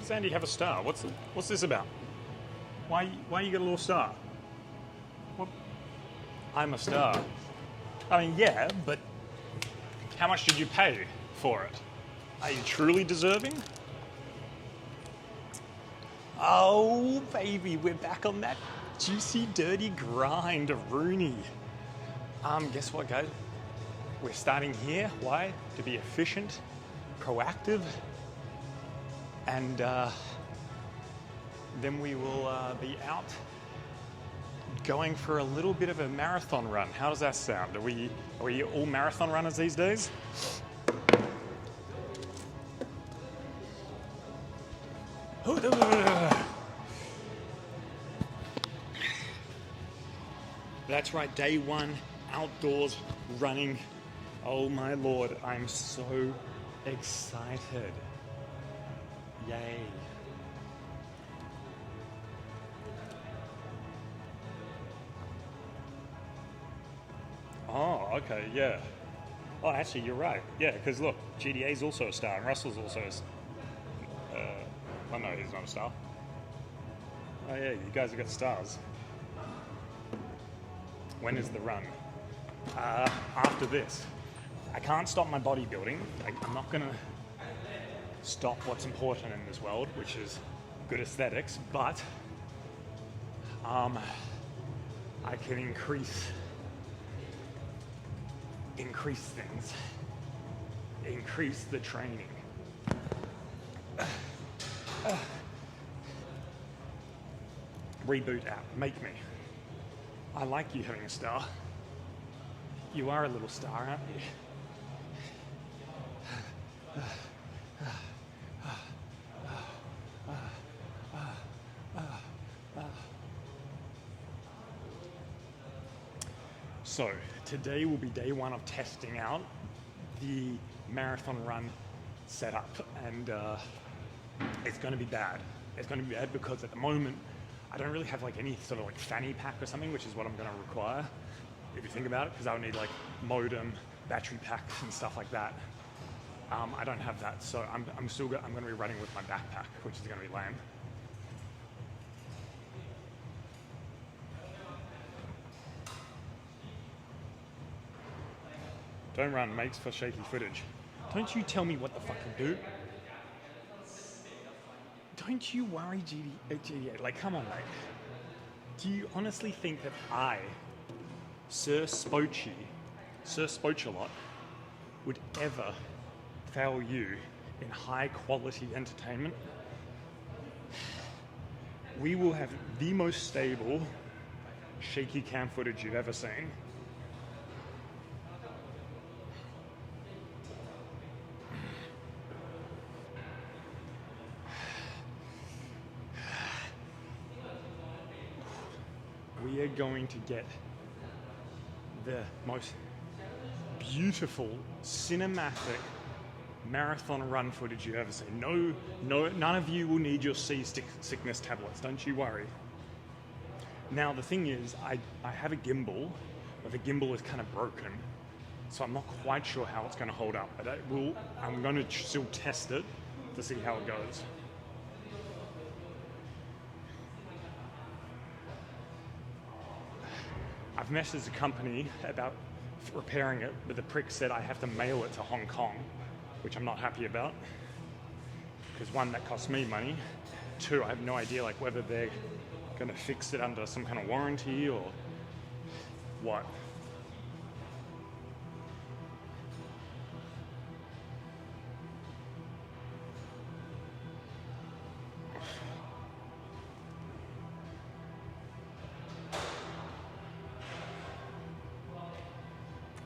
Sandy have a star? What's this about? Why you got a little star? What? I'm a star. I mean, yeah, but how much did you pay for it? Are you truly deserving? Oh, baby, we're back on that juicy, dirty grind of Rooney. Guess what, guys? We're starting here. Why? To be efficient, proactive, and then we will be out going for a little bit of a marathon run. How does that sound? Are we all marathon runners these days? That's right, day one, outdoors running. Oh my Lord, I'm so excited. Yay. Oh, okay, yeah. Oh, actually, you're right. Yeah, because look, GDA's also a star, and Russell's also a star. Oh no, he's not a star. Oh yeah, you guys have got stars. When is the run? After this. I can't stop my bodybuilding. I'm not gonna stop what's important in this world, which is good aesthetics, but I can increase things, increase the training. Reboot app, make me. I like you having a star. You are a little star, aren't you? So, today will be day one of testing out the marathon run setup, and it's going to be bad. It's going to be bad because at the moment, I don't really have like any sort of like fanny pack or something, which is what I'm going to require, if you think about it, because I'll need like modem, battery packs and stuff like that. I don't have that, so I'm going to be running with my backpack, which is going to be lame. Don't run, makes for shaky footage. Don't you tell me what the fuck to do. Don't you worry, GDA. Like, come on, mate. Do you honestly think that I, Sir Spoachie a lot, would ever fail you in high quality entertainment? We will have the most stable, shaky cam footage you've ever seen. We are going to get the most beautiful cinematic marathon run footage you've ever seen. No, none of you will need your seasickness tablets, don't you worry. Now the thing is, I have a gimbal, but the gimbal is kind of broken, so I'm not quite sure how it's going to hold up, but I'm going to still test it to see how it goes. I've messaged the company about repairing it, but the prick said I have to mail it to Hong Kong, which I'm not happy about. Because one, that costs me money. Two, I have no idea like whether they're going to fix it under some kind of warranty or what.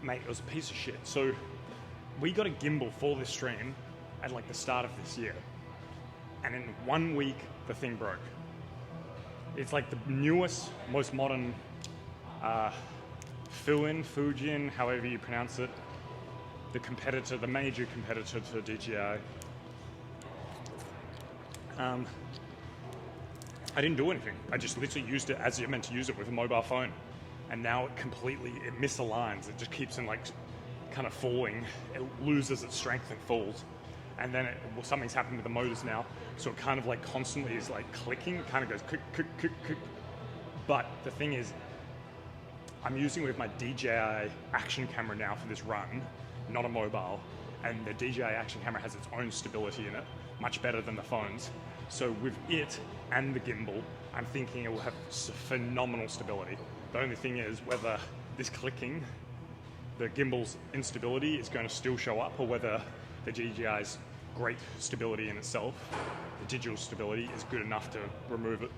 Mate, it was a piece of shit. So we got a gimbal for this stream at like the start of this year. And in 1 week, the thing broke. It's like the newest, most modern Fujian, however you pronounce it, the major competitor to DJI. I didn't do anything. I just literally used it as you're meant to use it with a mobile phone. And now it misaligns. It just keeps in like kind of falling. It loses its strength and falls. and then something's happened with the motors now, so it kind of like constantly is like clicking. It kind of goes click, click, click, click. But the thing is, I'm using with my DJI action camera now for this run, not a mobile, and the DJI action camera has its own stability in it, much better than the phones. So with it and the gimbal, I'm thinking it will have phenomenal stability. The only thing is whether this clicking, the gimbal's instability is going to still show up, or whether the DJI's great stability in itself, the digital stability, is good enough to remove it.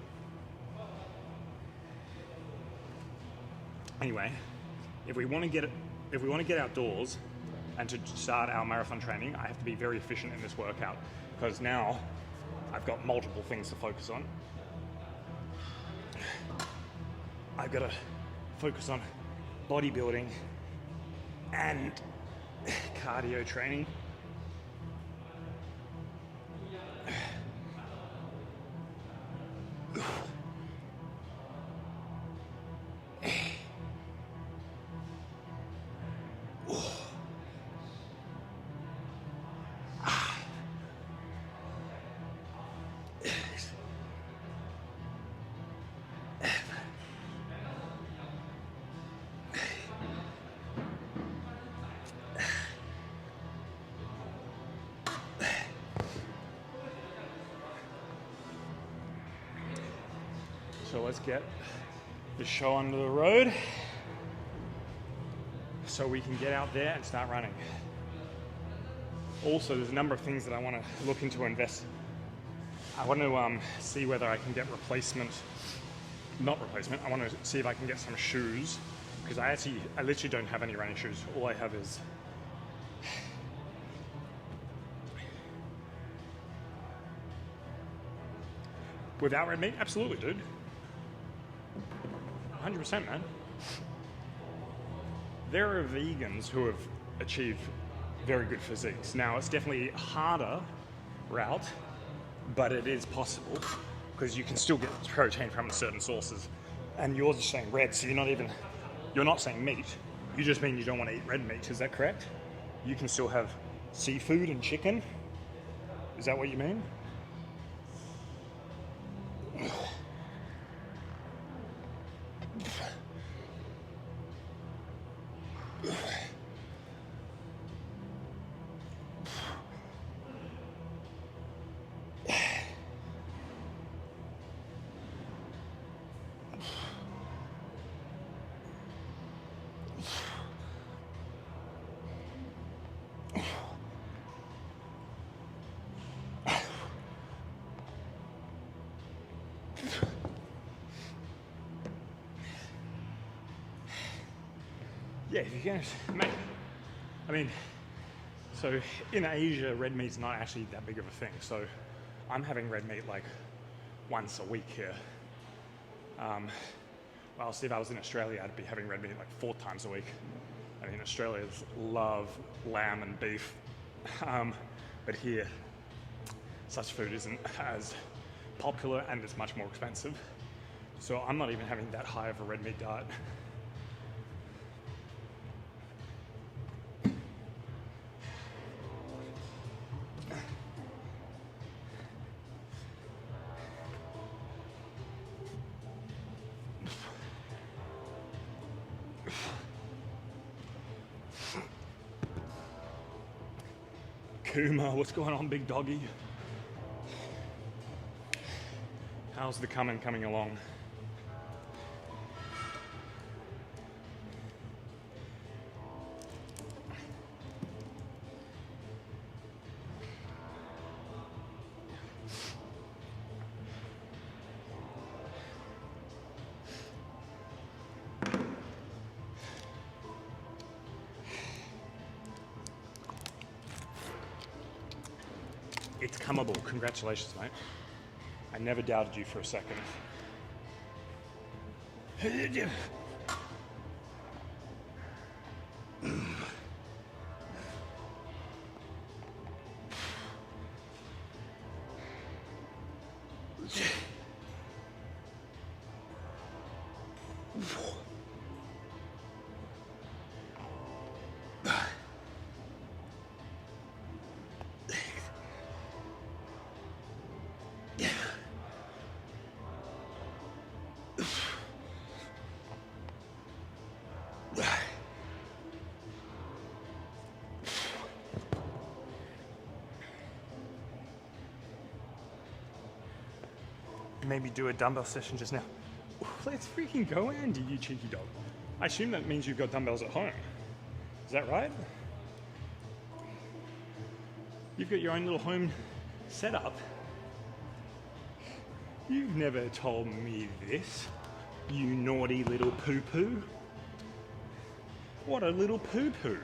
Anyway, if we want to get outdoors and to start our marathon training, I have to be very efficient in this workout, because now I've got multiple things to focus on. I've got to focus on bodybuilding and cardio training. So let's get the show onto the road so we can get out there and start running. Also, there's a number of things that I want to look into invest. I want to see whether I can get not replacement, I want to see if I can get some shoes, because I literally don't have any running shoes. All I have is without red meat. Absolutely, dude. 100%, man. There are vegans who have achieved very good physiques. Now, it's definitely a harder route, but it is possible, because you can still get protein from certain sources. And yours is saying red, so you're not saying meat. You just mean you don't want to eat red meat. Is that correct? You can still have seafood and chicken. Is that what you mean? Yeah, if you can, mate. I mean, so in Asia, red meat's not actually that big of a thing. So I'm having red meat like once a week here. Well, see, if I was in Australia, I'd be having red meat like 4 times a week. I mean, Australians love lamb and beef, but here, such food isn't as popular and it's much more expensive. So I'm not even having that high of a red meat diet. Kuma, what's going on, big doggy? How's the coming along? It's comable. Congratulations, mate. I never doubted you for a second. maybe do a dumbbell session just now. Let's freaking go, Andy, you cheeky dog. I assume that means you've got dumbbells at home. Is that right? You've got your own little home setup. You've never told me this, you naughty little poo-poo. What a little poo-poo.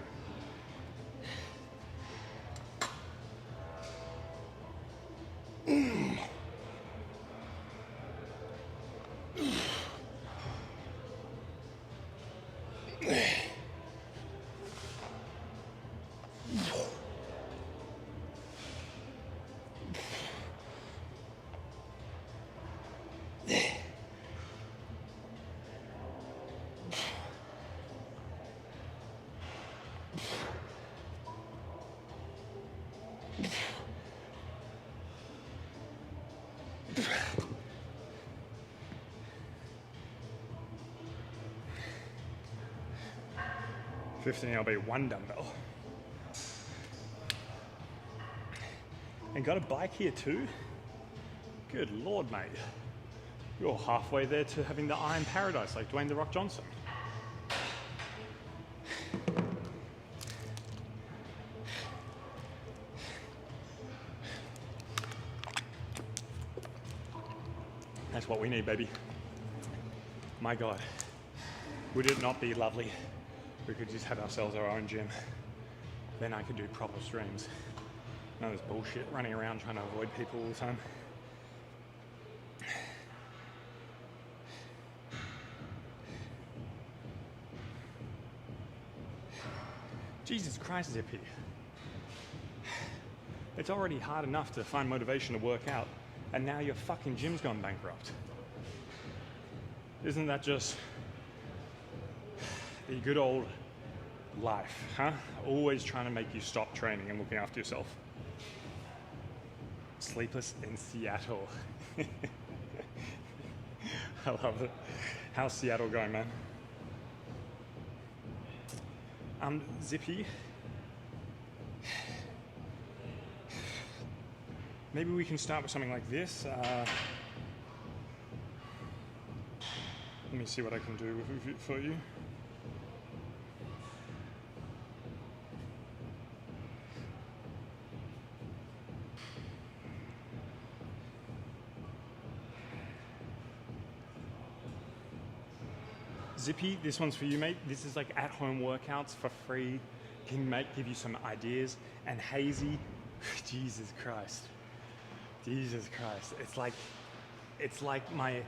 I'll be one dumbbell. And got a bike here too? Good Lord, mate. You're halfway there to having the Iron Paradise like Dwayne "The Rock" Johnson. That's what we need, baby. My God, would it not be lovely? We could just have ourselves our own gym. Then I could do proper streams. None of this bullshit running around trying to avoid people all the time. Jesus Christ, Zippy. It's already hard enough to find motivation to work out, and now your fucking gym's gone bankrupt. Isn't that just the good old life, huh? Always trying to make you stop training and looking after yourself. Sleepless in Seattle. I love it. How's Seattle going, man? Zippy. Maybe we can start with something like this. Let me see what I can do for you. Zippy, this one's for you, mate. This is like at-home workouts for free. Can give you some ideas. And Hazy, Jesus Christ. It's like my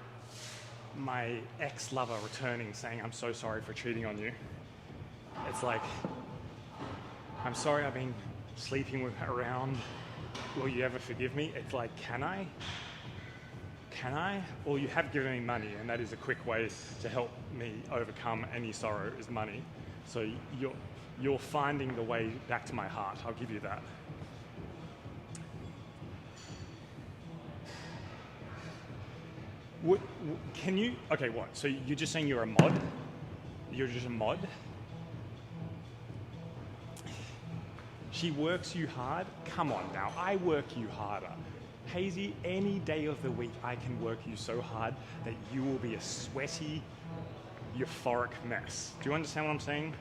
ex-lover returning saying, I'm so sorry for cheating on you. It's like, I'm sorry I've been sleeping around. Will you ever forgive me? It's like, can I? Well, you have given me money, and that is a quick way to help me overcome any sorrow is money. So you're finding the way back to my heart. I'll give you that. Can you? Okay, what? So you're just saying you're a mod? You're just a mod? She works you hard? Come on now, I work you harder. Hazy, any day of the week I can work you so hard that you will be a sweaty, euphoric mess. Do you understand what I'm saying?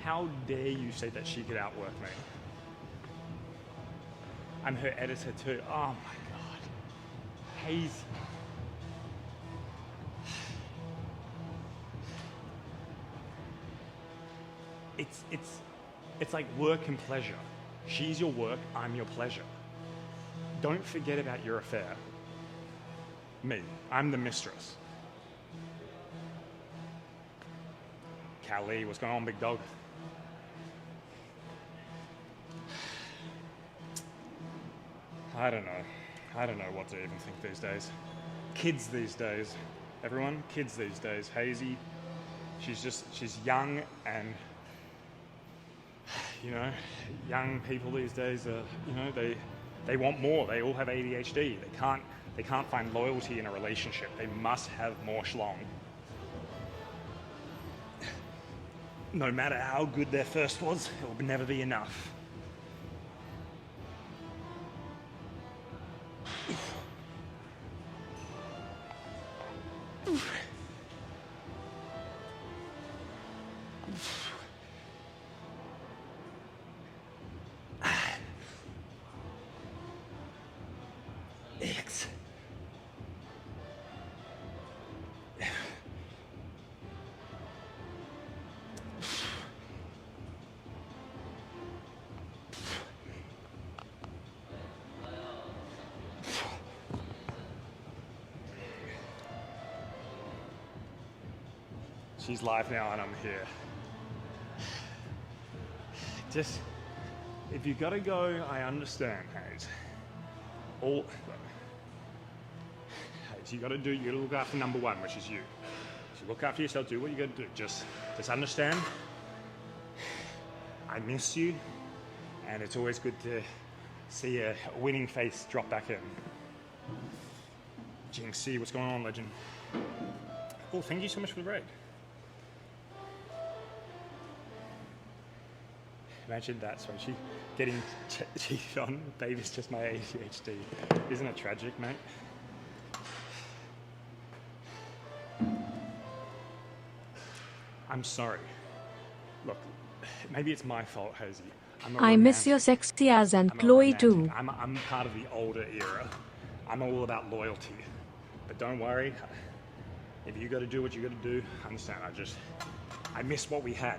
How dare you say that she could outwork me? I'm her editor too. Oh my God. Hazy. It's like work and pleasure. She's your work, I'm your pleasure. Don't forget about your affair. Me, I'm the mistress. Callie, what's going on, big dog? I don't know what to even think these days. Kids these days. Everyone, kids these days. Hazy, she's young and, young people these days are, they want more. They all have ADHD. They can't find loyalty in a relationship. They must have more schlong. No matter how good their first was, it will never be enough. X. She's live now and I'm here. Just, if you gotta go, I understand, Hayes. Hayes, you gotta look after number one, which is you. So look after yourself, do what you gotta do. Just understand, I miss you, and it's always good to see a winning face drop back in. Jinxie, what's going on, legend? Oh, thank you so much for the raid. Imagine that, Spoachie, getting cheated on. Baby's just my ADHD. Isn't it tragic, mate? I'm sorry. Look, maybe it's my fault, Hazy. I miss your sexy ass and Chloe too. I'm part of the older era. I'm all about loyalty. But don't worry. If you got to do what you got to do, understand. I miss what we had.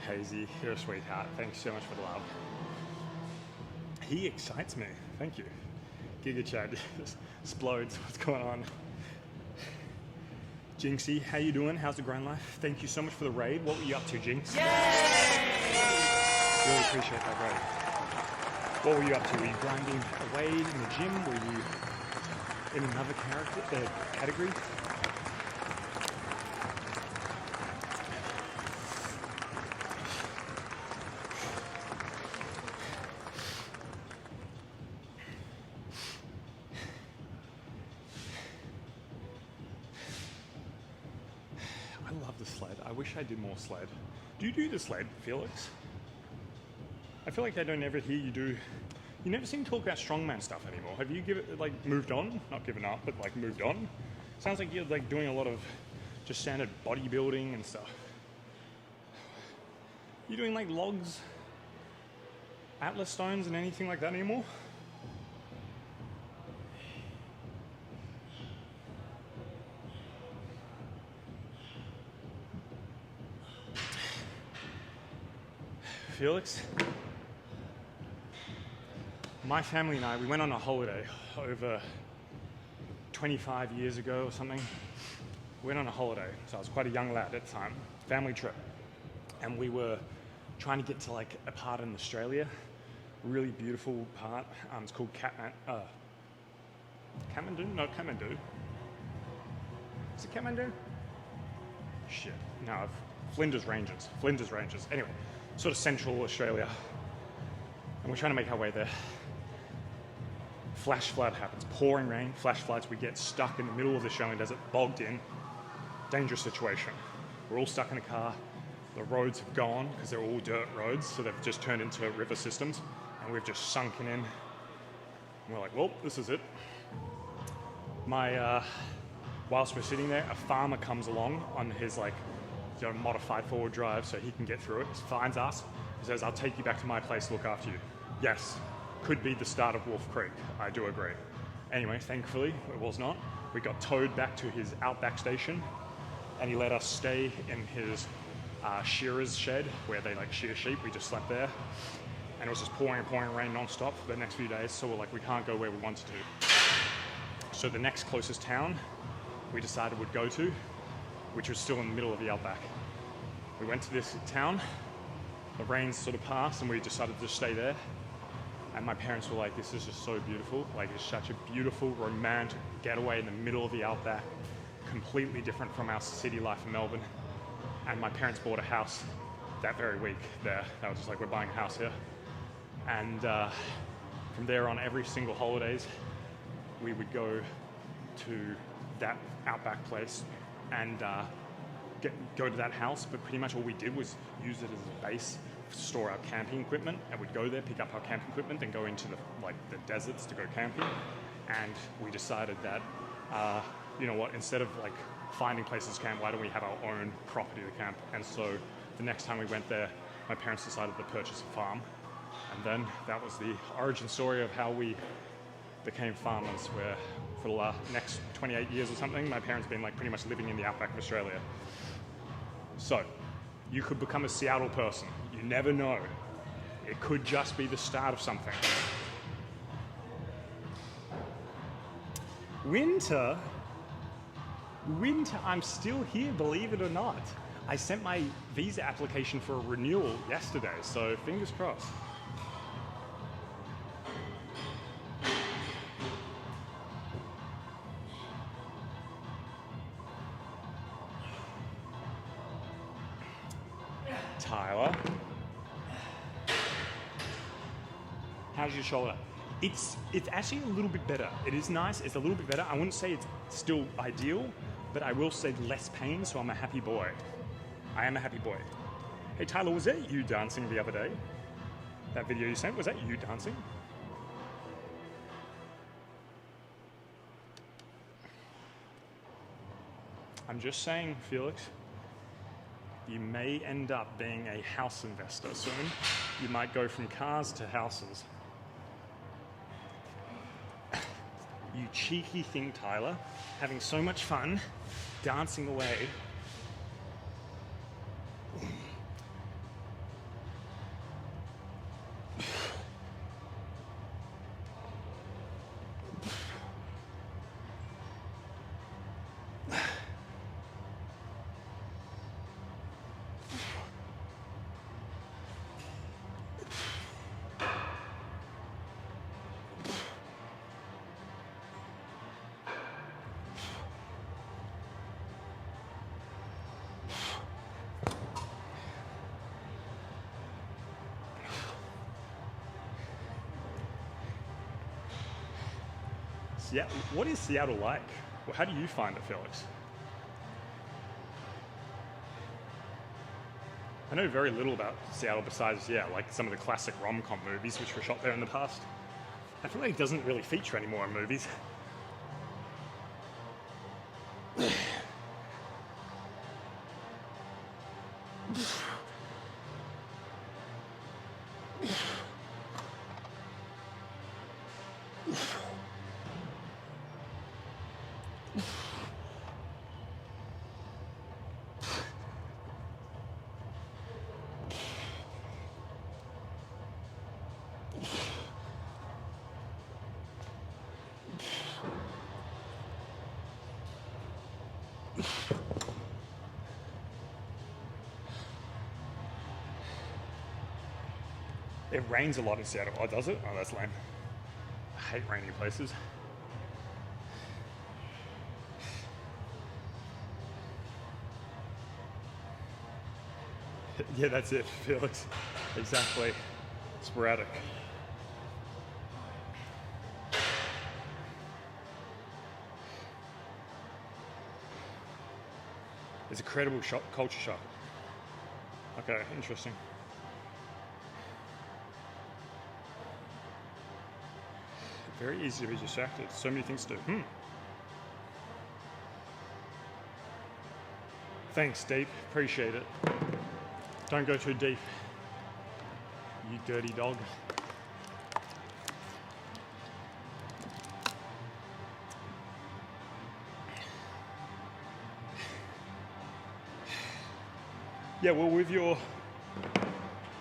Hazy, you're a sweetheart. Thanks so much for the love. He excites me. Thank you. Giga Chad explodes. What's going on? Jinxie, how you doing? How's the grind life? Thank you so much for the raid. What were you up to, Jinx? Yay! Really appreciate that raid. What were you up to? Were you grinding away in the gym? Were you in another category? I wish I did more sled. Do you do the sled, Felix? I feel like I don't ever hear you do. You never seem to talk about strongman stuff anymore. Have you moved on? Not given up, but moved on. Sounds like you're doing a lot of just standard bodybuilding and stuff. You doing logs, Atlas stones, and anything like that anymore? Felix, my family and I, we went on a holiday over 25 years ago or something. We went on a holiday, so I was quite a young lad at the time, family trip. And we were trying to get to a part in Australia, really beautiful part. It's called Kathmandu? No, Kathmandu. Is it Kathmandu? Shit, no, Flinders Ranges. Anyway. Sort of central Australia, and we're trying to make our way there. Flash flood happens, pouring rain, flash floods. We get stuck in the middle of the Australian desert, bogged in, dangerous situation. We're all stuck in a car. The roads have gone because they're all dirt roads, so they've just turned into river systems, and we've just sunken in. And we're like, well, this is it. Whilst we're sitting there, a farmer comes along on his modified forward drive so he can get through it. He finds us. He says, I'll take you back to my place to look after you. Yes, could be the start of Wolf Creek. I do agree. Anyway, thankfully, it was not. We got towed back to his outback station, and he let us stay in his shearer's shed where they shear sheep. We just slept there. And it was just pouring rain non-stop for the next few days, so we're we can't go where we wanted to. So the next closest town we decided we'd go to, which was still in the middle of the outback. We went to this town, the rains sort of passed, and we decided to stay there. And my parents were like, this is just so beautiful. Like, it's such a beautiful, romantic getaway in the middle of the outback, completely different from our city life in Melbourne. And my parents bought a house that very week there. They were just like, we're buying a house here. And from there on, every single holidays, we would go to that outback place and go to that house. But pretty much all we did was use it as a base, store our camping equipment, and we'd go there, pick up our camping equipment, then go into the deserts to go camping. And we decided that, you know what, instead of like finding places to camp, why don't we have our own property to camp? And so the next time we went there, my parents decided to purchase a farm. And then that was the origin story of how we became farmers, where for the next 28 years or something, my parents have been like pretty much living in the outback of Australia. So you could become a Seattle person. You never know. It could just be the start of something. Winter, I'm still here, believe it or not. I sent my visa application for a renewal yesterday, so fingers crossed. Tyler, how's your shoulder? It's actually a little bit better. It is nice. It's a little bit better. I wouldn't say it's still ideal, but I will say less pain, so I'm a happy boy. I am a happy boy. Hey Tyler, was that you dancing the other day? That video you sent, was that you dancing? I'm just saying, Felix, you may end up being a house investor soon. You might go from cars to houses. You cheeky thing, Tyler, having so much fun, dancing away. Yeah, what is Seattle like? Well, how do you find it, Felix? I know very little about Seattle besides, like some of the classic rom-com movies which were shot there in the past. I feel like it doesn't really feature anymore in movies. It rains a lot in Seattle. Oh, does it? Oh, that's lame. I hate rainy places. Yeah, that's it, Felix. Exactly. Sporadic. It's a credible culture shock. Okay, interesting. Very easy to be distracted. So many things to do. Thanks, Deep. Appreciate it. Don't go too deep, you dirty dog. Yeah, well, with your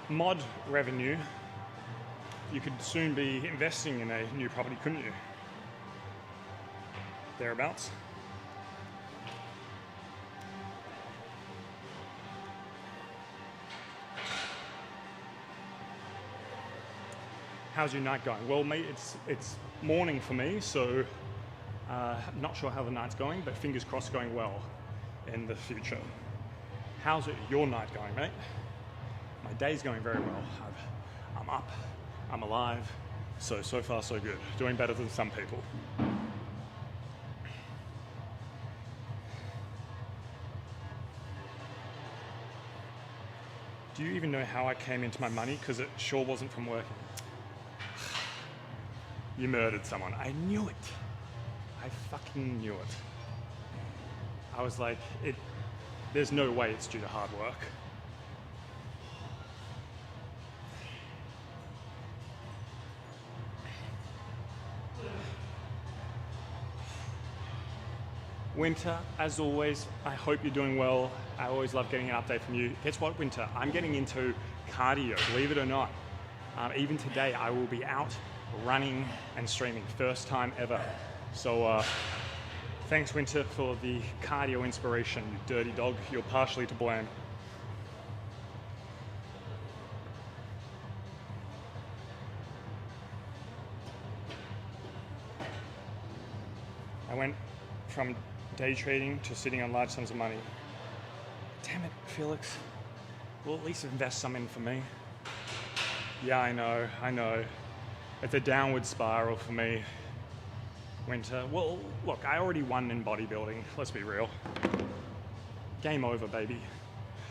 mod revenue, you could soon be investing in a new property, couldn't you? Thereabouts. How's your night going? Well, mate, it's morning for me, so not sure how the night's going, but fingers crossed going well in the future. How's your night going, mate? My day's going very well. I'm up, I'm alive, so far so good. Doing better than some people. Do you even know how I came into my money? Because it sure wasn't from working. You murdered someone. I knew it. I fucking knew it. I was like, there's no way it's due to hard work. Winter, as always, I hope you're doing well. I always love getting an update from you. Guess what, Winter? I'm getting into cardio, believe it or not. Even today, I will be out running and streaming, first time ever. So thanks, Winter, for the cardio inspiration, you dirty dog. You're partially to blame. I went from day trading to sitting on large sums of money. Damn it, Felix. Well, at least invest some in for me. Yeah, I know. It's a downward spiral for me, Winter. Well, look, I already won in bodybuilding, let's be real. Game over, baby.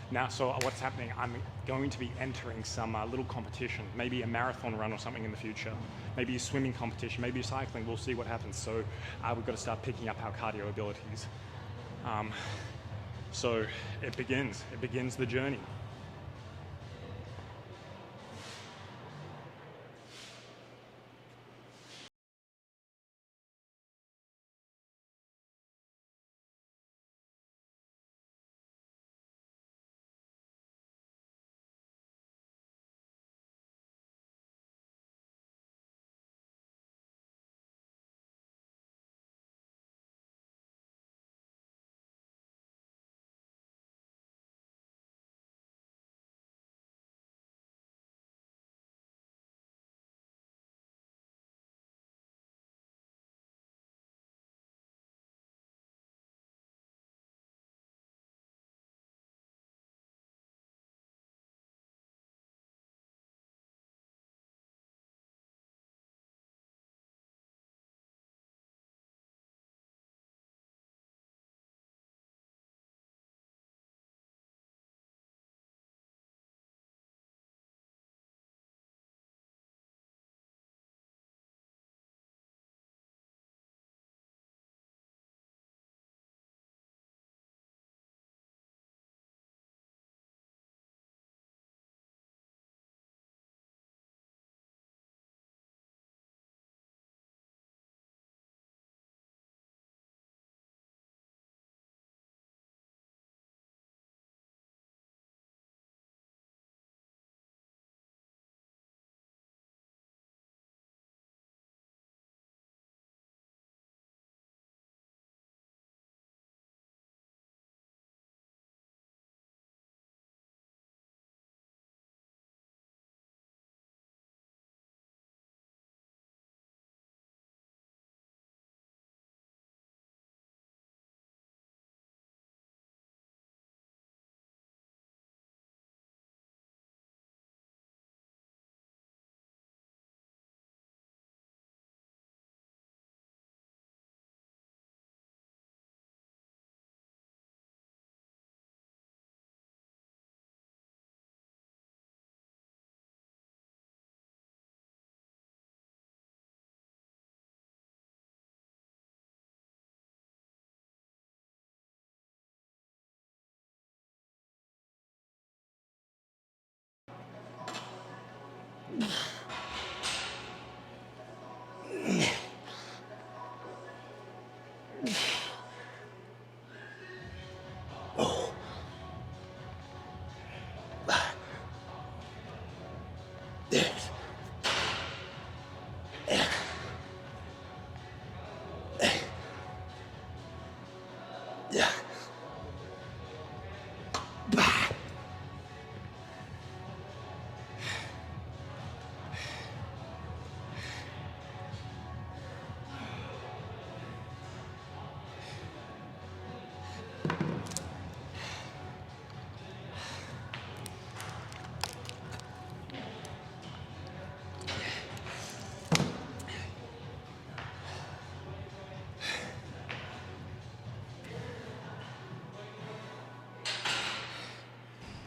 Now, so what's happening? I'm going to be entering some little competition, maybe a marathon run or something in the future, maybe a swimming competition, maybe cycling. We'll see what happens. So we've got to start picking up our cardio abilities. So it begins the journey.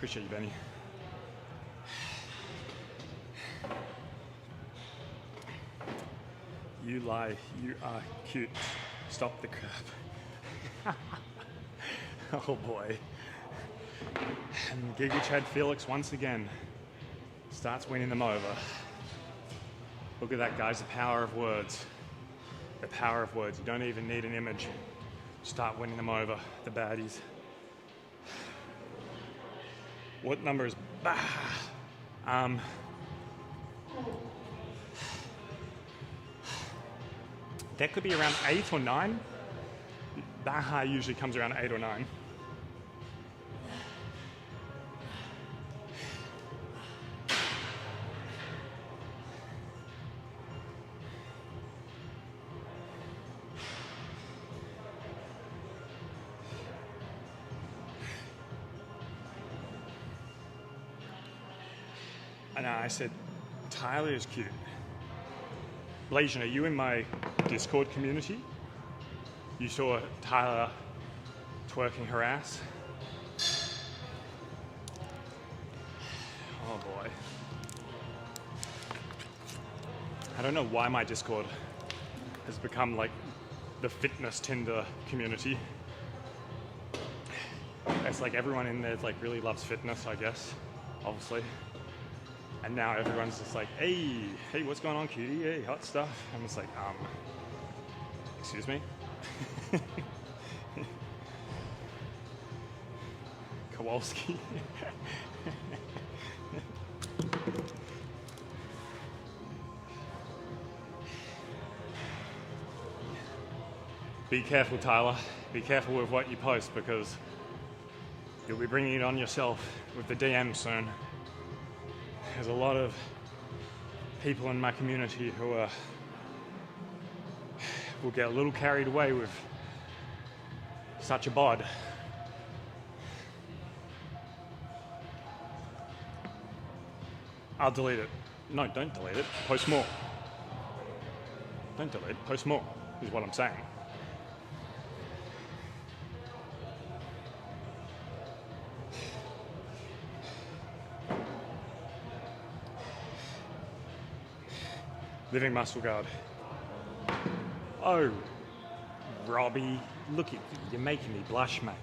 Appreciate you, Benny. You lie. You are cute. Stop the crap. Oh boy. And Giga Chad Felix once again starts winning them over. Look at that, guys. The power of words. The power of words. You don't even need an image. Start winning them over, the baddies. What number is bah? That could be around 8 or 9. Baha usually comes around 8 or 9. And I said, Tyler is cute. Blasian, are you in my Discord community? You saw Tyler twerking her ass? Oh boy. I don't know why my Discord has become like the fitness Tinder community. It's like everyone in there like really loves fitness, I guess, obviously. And now everyone's just like, hey, what's going on, cutie? Hey, hot stuff. I'm just like, excuse me? Kowalski. Be careful, Tyler. Be careful with what you post because you'll be bringing it on yourself with the DM soon. There's a lot of people in my community who will get a little carried away with such a bod. I'll delete it. No, don't delete it. Post more. Don't delete it. Post more, is what I'm saying. Living muscle guard. Oh, Robbie, look at you. You're making me blush, mate.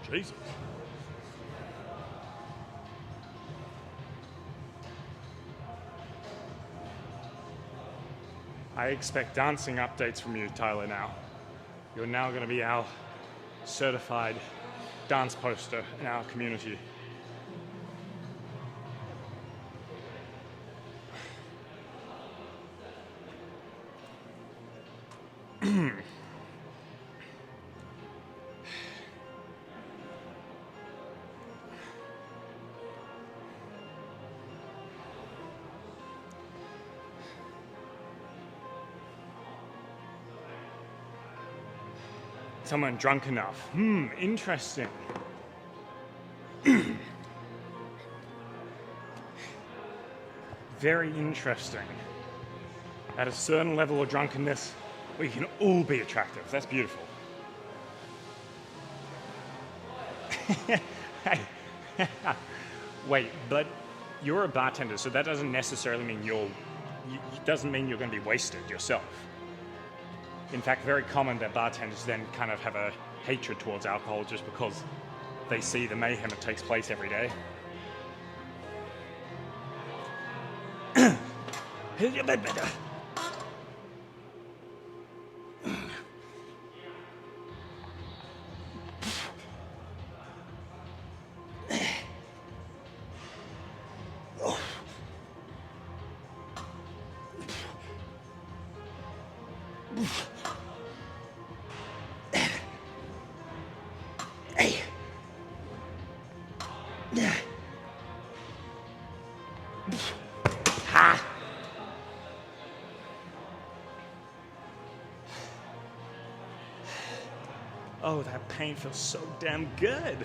Jesus. I expect dancing updates from you, Tyler, now. You're now going to be our certified dance poster in our community. Someone drunk enough. Interesting. Very interesting. At a certain level of drunkenness, we can all be attractive. That's beautiful. Hey. Wait, but you're a bartender, so that doesn't necessarily mean doesn't mean you're going to be wasted yourself. In fact, very common that bartenders then kind of have a hatred towards alcohol just because they see the mayhem that takes place every day. Oh, that pain feels so damn good.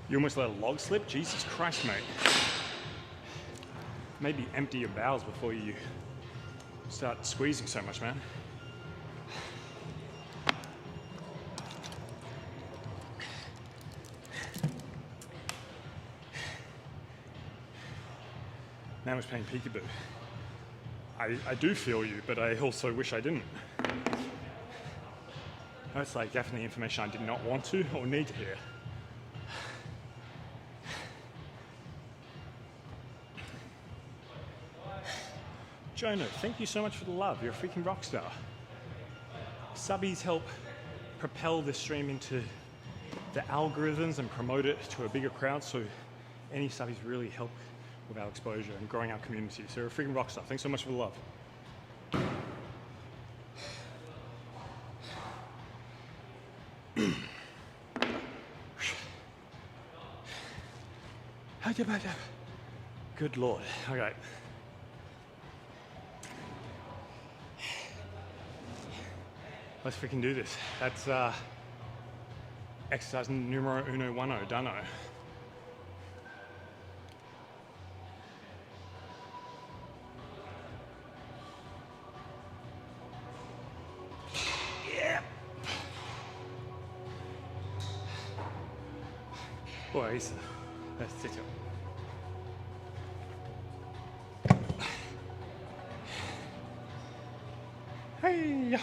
You almost let a log slip? Jesus Christ, mate. Maybe empty your bowels before you start squeezing so much, man. Man was playing peekaboo. I do feel you, but I also wish I didn't. That's like definitely information I did not want to or need to hear. Jonah, thank you so much for the love. You're a freaking rock star. Subbies help propel this stream into the algorithms and promote it to a bigger crowd, so any subbies really help with our exposure and growing our community. So you're a freaking rock star. Thanks so much for the love. Good Lord. Okay. Let's freaking do this. That's exercise numero uno uno, done. Yeah. Boy, let's sit up. Hey.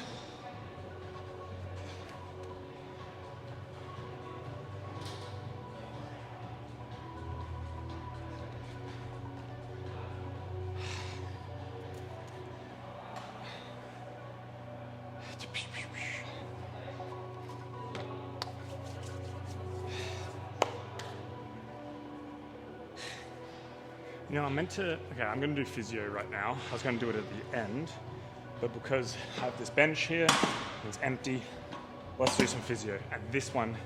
You know, I'm meant to, okay, I'm going to do physio right now. I was going to do it at the end, but because I have this bench here, it's empty, let's do some physio. And this one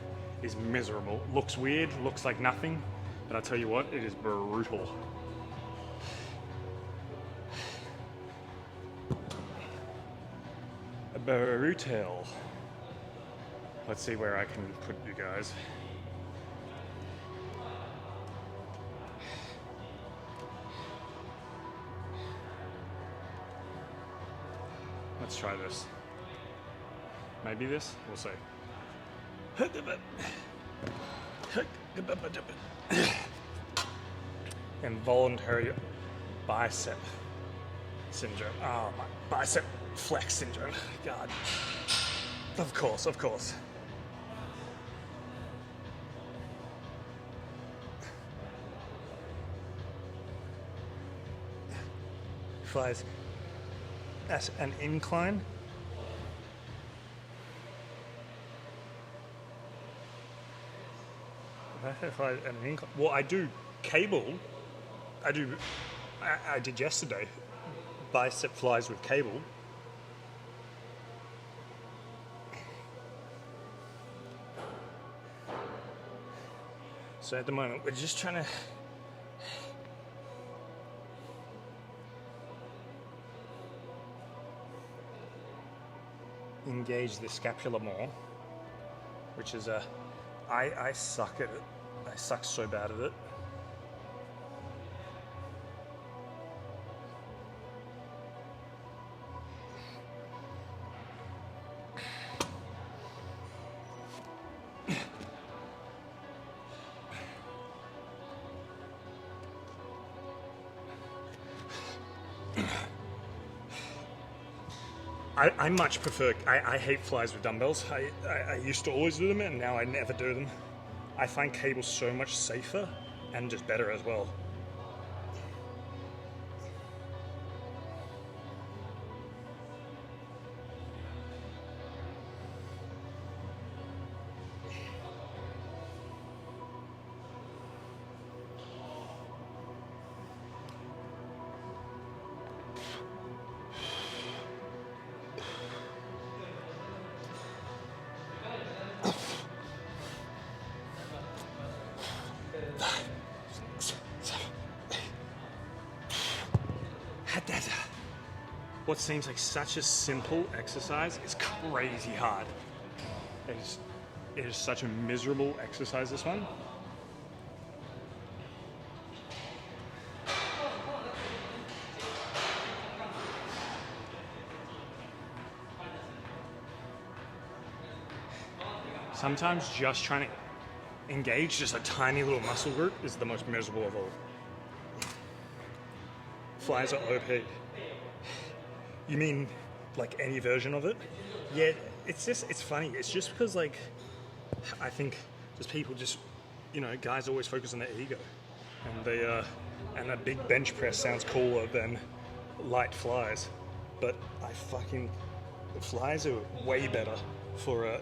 is miserable. Looks weird, looks like nothing, but I'll tell you what, it is brutal. Brutal. Let's see where I can put you guys. Let's try this. Maybe this? We'll see. Involuntary bicep syndrome. Oh, my bicep flex syndrome. God. Of course, of course. Flies at an incline. Well, I do cable. I did yesterday. Bicep flies with cable. So at the moment, we're just trying to engage the scapula more, which is I suck at it. I suck so bad at it. I much prefer, I hate flies with dumbbells. I used to always do them and now I never do them. I find cable so much safer and just better as well. what seems like such a simple exercise is crazy hard. It is such a miserable exercise, this one. Sometimes just trying to engage just a tiny little muscle group is the most miserable of all. Flies are OP. You mean like any version of it? Yeah, it's funny. It's just because like I think just people just, you know, guys always focus on their ego, and a big bench press sounds cooler than light flies. But flies are way better for a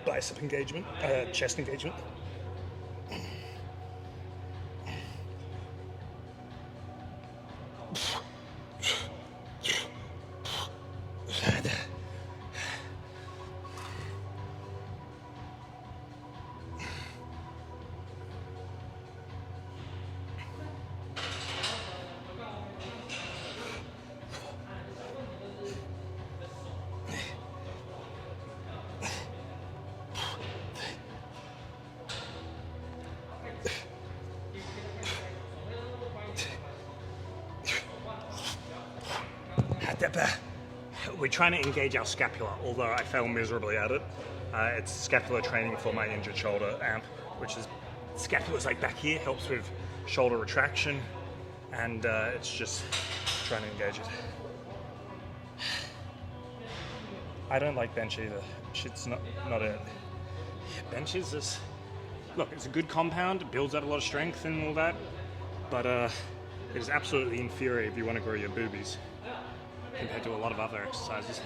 bicep engagement, chest engagement. We're trying to engage our scapula, although I fail miserably at it. It's scapular training for my injured shoulder amp, which is scapula's like back here, helps with shoulder retraction, and it's just trying to engage it. I don't like bench either. Shit's not it. Yeah, bench is this. Look, it's a good compound. It builds out a lot of strength and all that, but it is absolutely inferior if you want to grow your boobies compared to a lot of other exercises.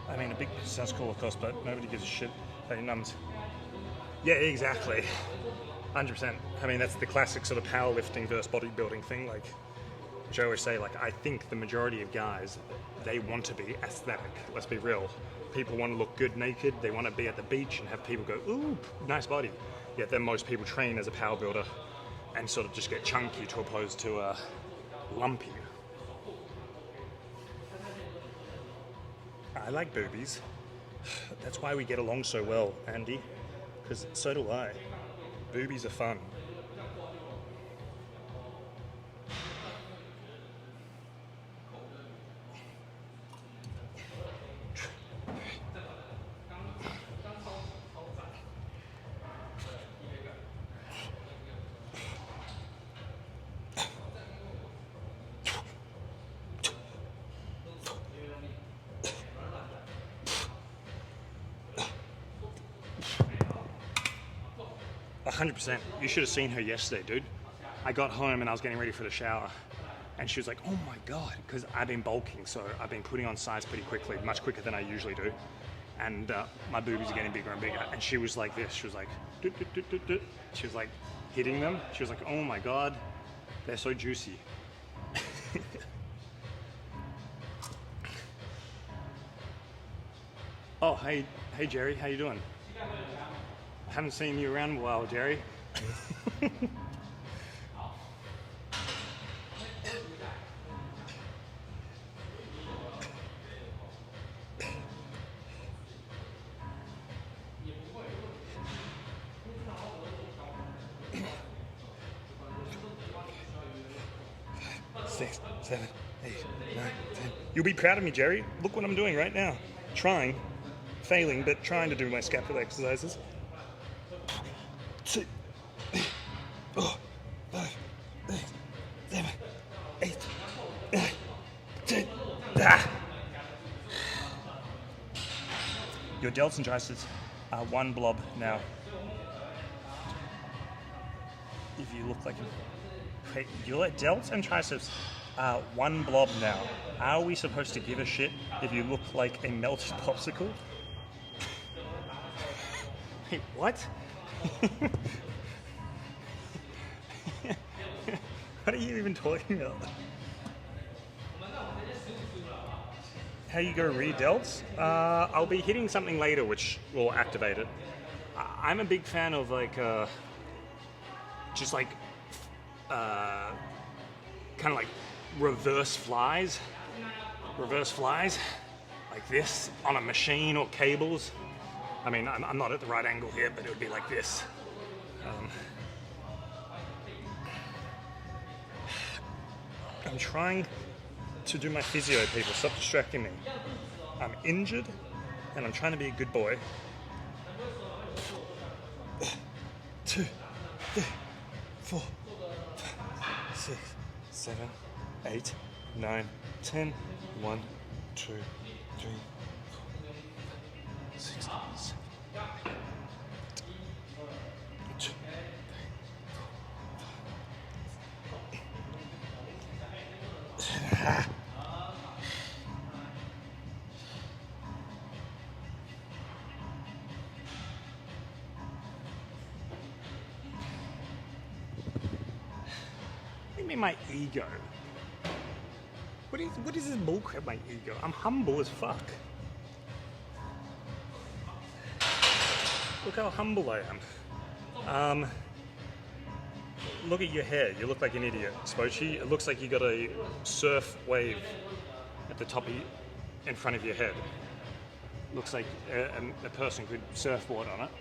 I mean, a big sounds cool, of course, but nobody gives a shit. Hey, numbs. Yeah, exactly. 100%. I mean, that's the classic sort of powerlifting versus bodybuilding thing. Like, which I always say, like, I think the majority of guys, they want to be aesthetic. Let's be real. People want to look good naked. They want to be at the beach and have people go, ooh, nice body. Yet then most people train as a power builder and sort of just get chunky to opposed to lumpy. I like boobies. That's why we get along so well, Andy. Because so do I. Boobies are fun. 100%. You should have seen her yesterday, dude. I got home and I was getting ready for the shower, and she was like, oh my God, because I've been bulking, so I've been putting on size pretty quickly, much quicker than I usually do. And my boobies are getting bigger and bigger. And she was like this, she was like, doot, doot, doot, doot, doot. She was like hitting them. She was like, oh my God, they're so juicy. Oh, hey Jerry, how you doing? Haven't seen you around a while, Jerry. Six, 7, 8, 9, 10. You'll be proud of me, Jerry. Look what I'm doing right now. Trying, failing, but trying to do my scapular exercises. 2, 4, 5, 6, 7, 8, 9, 10. Ah. Your delts and triceps are one blob now. If you look like a... Wait, your delts and triceps are one blob now. Are we supposed to give a shit if you look like a melted popsicle? Hey, what? What are you even talking about? How you go re-delts? I'll be hitting something later which will activate it. I'm a big fan of like, just like kind of like reverse flies, like this on a machine or cables. I mean, I'm not at the right angle here, but it would be like this. I'm trying to do my physio, people. Stop distracting me. I'm injured, and I'm trying to be a good boy. 2, 3, 4, 5, 6, 7, 8, 9, 10. 1, 2, 3, 4, 6, 7, 8. 2, 3, 4, 5. What do you mean my ego? What is this bullcrap, my ego? I'm humble as fuck. Look how humble I am. Look at your hair. You look like an idiot, Spoachie. It looks like you got a surf wave at the top of in front of your head. Looks like a person could surfboard on it.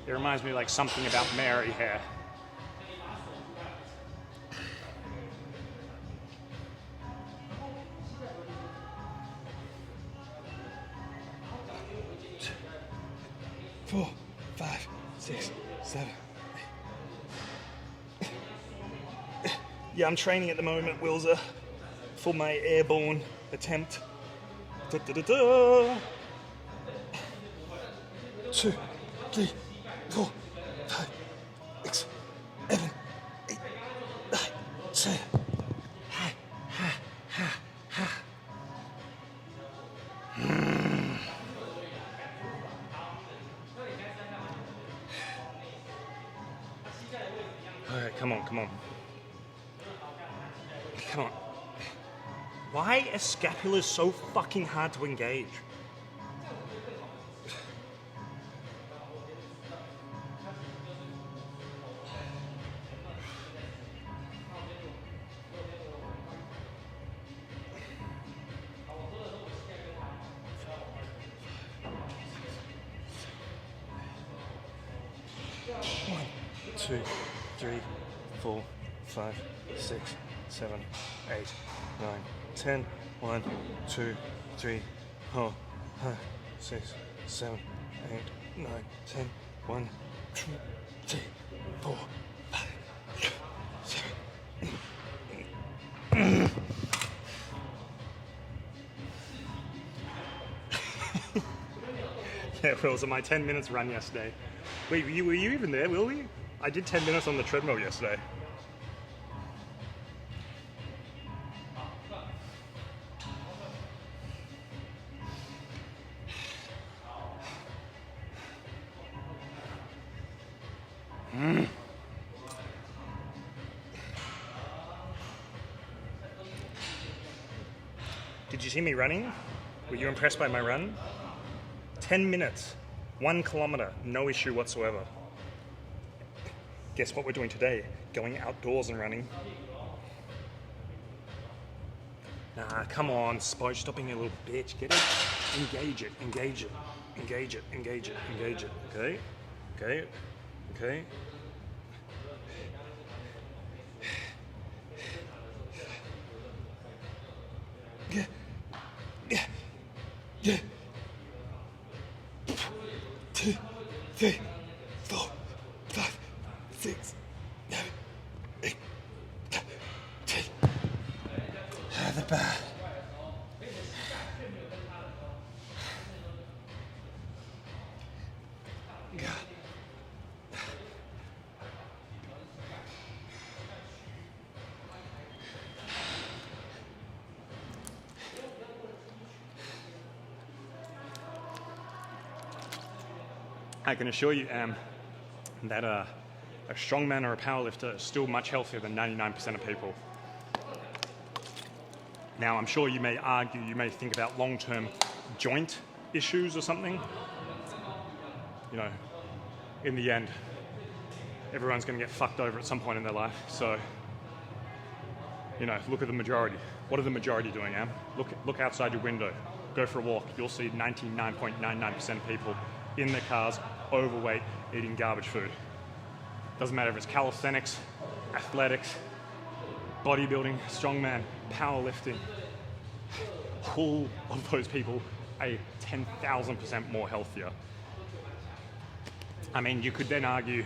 It reminds me like something about Mary hair. Four, 5, 6, 7, 8. Yeah, I'm training at the moment, Wilza, for my airborne attempt. 2, 3, 4, 5, 6, 7, 8, 9, 10. All right, come on. Why are scapulas so fucking hard to engage? One, 2, 3, 4, 5, 6, 7, 8, 9, 10. 1, 2, 3, 4, 5, 6, 7, 8, 9, 10. 1, 2, 3, 4, 5, 7. Yeah, Will, so my 10 minutes run yesterday. Wait, were you even there, Willie? I did 10 minutes on the treadmill yesterday. Did you see me running? Were you impressed by my run? 10 minutes, 1 kilometer, no issue whatsoever. Guess what we're doing today? Going outdoors and running. Nah, come on, Spoach, stop being a little bitch. Get it? Engage it. Okay. Yeah. 2, 3, 4, 5, 6, 7, 8, 9, 10. The bar. I can assure you, that a strongman or a powerlifter is still much healthier than 99% of people. Now, I'm sure you may argue, you may think about long-term joint issues or something. You know, in the end, everyone's going to get fucked over at some point in their life. So, look at the majority. What are the majority doing, Am? Look outside your window. Go for a walk. You'll see 99.99% of people in their cars, overweight, eating garbage food. Doesn't matter if it's calisthenics, athletics, bodybuilding, strongman, powerlifting. All of those people are 10,000% more healthier. I mean, you could then argue,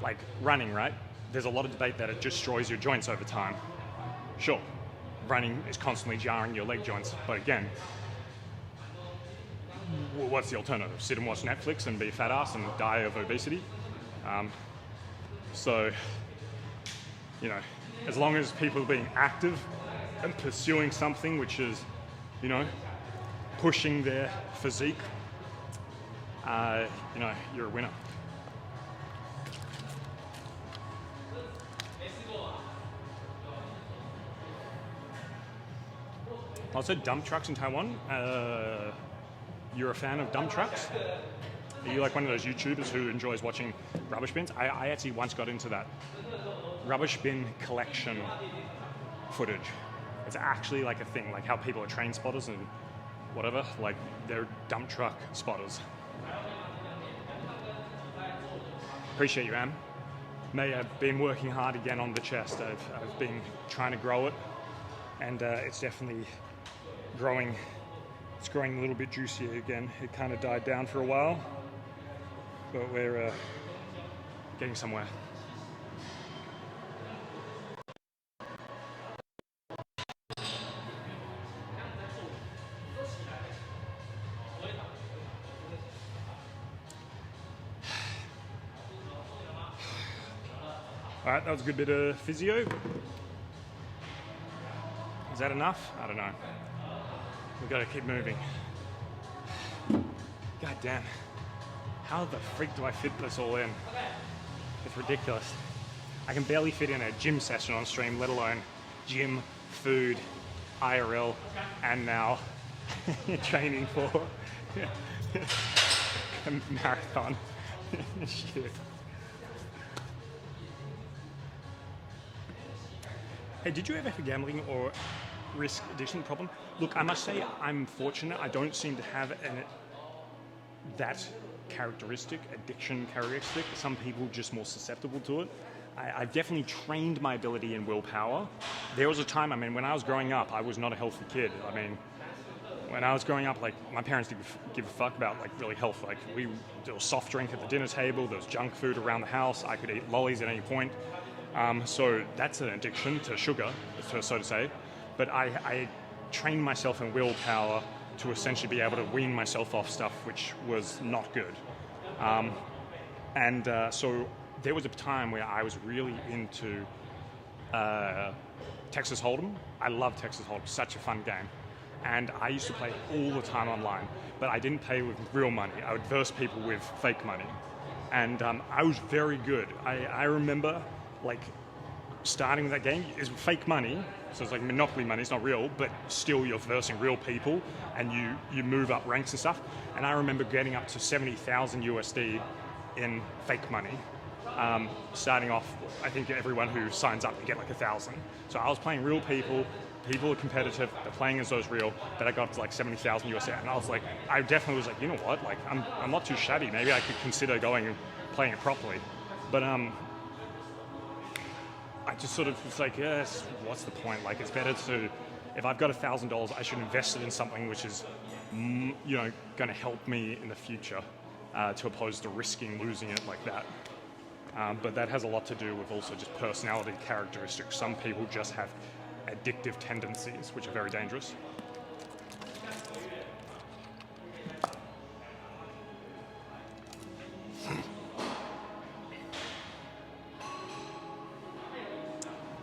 like running, right? There's a lot of debate that it destroys your joints over time. Sure, running is constantly jarring your leg joints, but again, what's the alternative? Sit and watch Netflix and be a fat ass and die of obesity? So, as long as people are being active and pursuing something which is, pushing their physique, you're a winner. Also, dump trucks in Taiwan. You're a fan of dump trucks? Are you like one of those YouTubers who enjoys watching rubbish bins? I actually once got into that rubbish bin collection footage. It's actually like a thing, like how people are train spotters and whatever, like they're dump truck spotters. Appreciate you, Am. May I've been working hard again on the chest. I've been trying to grow it, and it's definitely growing. It's growing a little bit juicier again. It kind of died down for a while, but we're getting somewhere. All right, that was a good bit of physio. Is that enough? I don't know. We've got to keep moving. God damn. How the freak do I fit this all in? It's ridiculous. I can barely fit in a gym session on stream, let alone gym, food, IRL, and now training for a marathon. Shit. Hey, did you ever have a gambling or risk addiction problem? Look, I must say I'm fortunate. I don't seem to have that addiction characteristic. Some people just more susceptible to it. I've definitely trained my ability in willpower. There was a time, when I was growing up, I was not a healthy kid. When I was growing up, my parents didn't give a fuck about really health. There was soft drink at the dinner table, there was junk food around the house, I could eat lollies at any point. So that's an addiction to sugar, so to say. But I trained myself in willpower to essentially be able to wean myself off stuff which was not good. So there was a time where I was really into Texas Hold'em. I love Texas Hold'em, such a fun game. And I used to play all the time online, but I didn't play with real money. I would verse people with fake money. And I was very good. I remember starting with that game is fake money, so it's like Monopoly money, it's not real, but still you're versing real people and you move up ranks and stuff. And I remember getting up to 70,000 USD in fake money. Starting off, I think everyone who signs up, you get 1,000. So I was playing real people are competitive, they're playing as those real, but I got up to 70,000 USD. And I definitely was you know what, I'm not too shabby, maybe I could consider going and playing it properly. But I just sort of was yes, what's the point? It's better to, if I've got $1,000, I should invest it in something which is, going to help me in the future, to opposed to risking losing it like that. But that has a lot to do with also just personality characteristics. Some people just have addictive tendencies, which are very dangerous.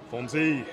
Form Z.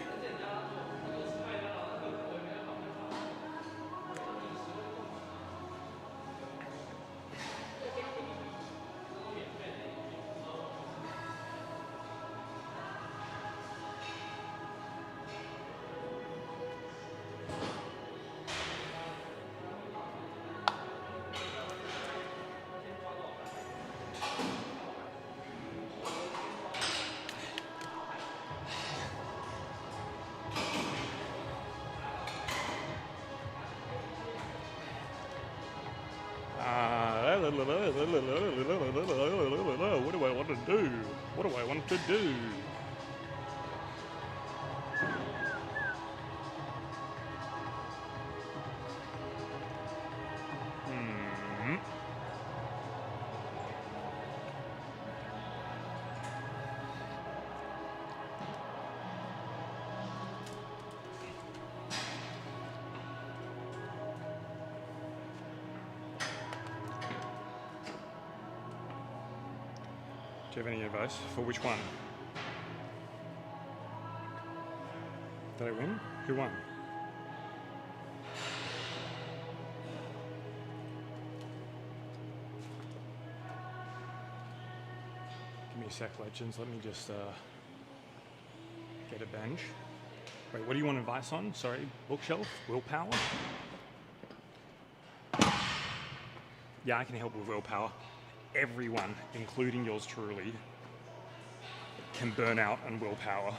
What do I want to do? What do I want to do? Do you have any advice for which one? Did I win? Who won? Give me a sec, legends. Let me just get a bench. Wait, what do you want advice on? Sorry, bookshelf? Willpower? Yeah, I can help with willpower. Everyone, including yours truly, can burn out on willpower.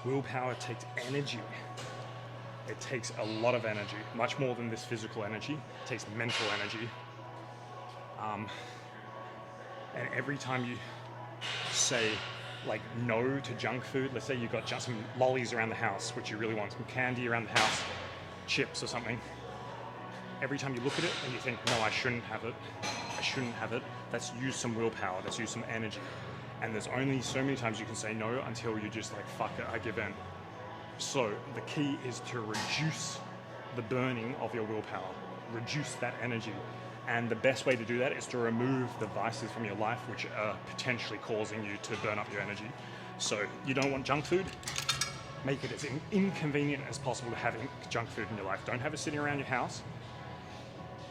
Willpower takes energy. It takes a lot of energy, much more than this physical energy. It takes mental energy. And every time you say like no to junk food, let's say you've got just some lollies around the house, which you really want, some candy around the house, chips or something. Every time you look at it and you think, no, I shouldn't have it, that's use some willpower, that's use some energy. And there's only so many times you can say no until you're just like, fuck it, I give in. So the key is to reduce the burning of your willpower, reduce that energy. And the best way to do that is to remove the vices from your life which are potentially causing you to burn up your energy. So you don't want junk food? Make it as inconvenient as possible to have junk food in your life. Don't have it sitting around your house.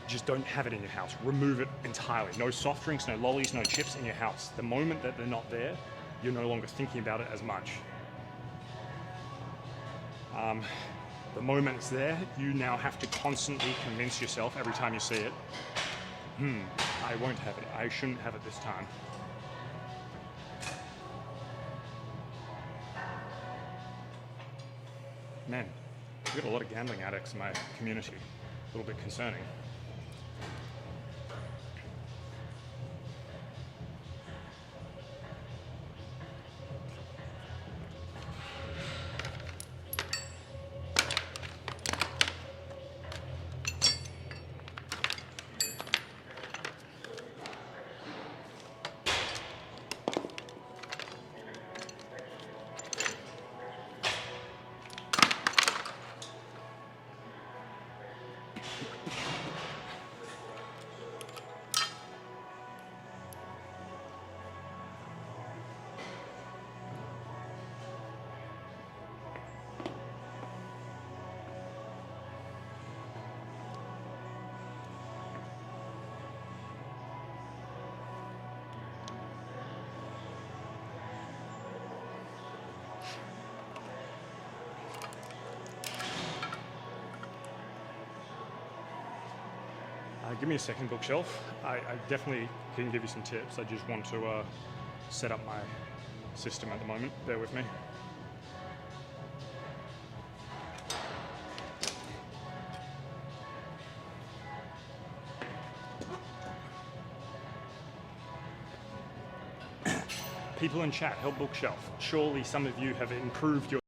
Just don't have it in your house. Remove it entirely. No soft drinks, no lollies, no chips in your house. The moment that they're not there, you're no longer thinking about it as much. The moment it's there, you now have to constantly convince yourself every time you see it, I won't have it. I shouldn't have it this time. Man, we've got a lot of gambling addicts in my community. A little bit concerning. Give me a second, bookshelf. I definitely can give you some tips. I just want to set up my system at the moment. Bear with me. People in chat, help bookshelf. Surely some of you have improved your